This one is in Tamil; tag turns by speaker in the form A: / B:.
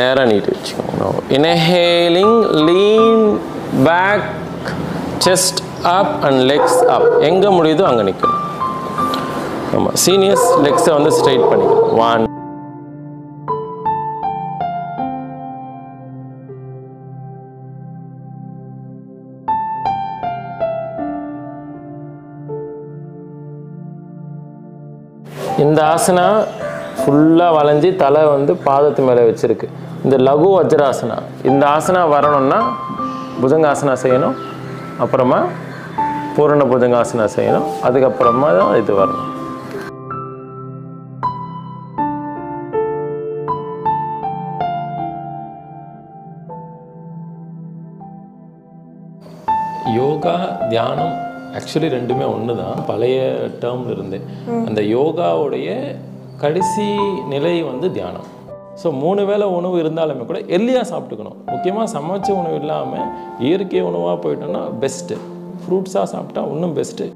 A: நேராக நீட்டி வச்சுக்கோங்க. Inhaling, lean back, chest up and legs up. எங்கே முடியுதோ அங்கே நிற்கணும். ஆமாம், சீனியர்ஸ் லெக்ஸை வந்து ஸ்ட்ரைட் பண்ணிக்கணும். 1 இந்த ஆசனா ஃபுல்லாக வளைஞ்சி தலை வந்து பாதத்து மேலே வச்சுருக்கு. இந்த லகு வஜ்ராசனா, இந்த ஆசனா வரணும்னா புஜங்காசனா செய்யணும், அப்புறமா பூரண புஜங்காசனா செய்யணும், அதுக்கப்புறமா தான் இது வரணும். யோகா தியானம் ஆக்சுவலி ரெண்டுமே ஒன்று தான். பழைய டேர்மில் இருந்தேன். அந்த யோகாவுடைய கடைசி நிலை வந்து தியானம். ஸோ 3 வேளை உணவு இருந்தாலுமே கூட எர்லியாக சாப்பிட்டுக்கணும். முக்கியமாக சமைச்ச உணவு இல்லாமல் இயற்கை உணவாக போயிட்டோன்னா பெஸ்ட்டு. ஃப்ரூட்ஸாக சாப்பிட்டா இன்னும் பெஸ்ட்டு.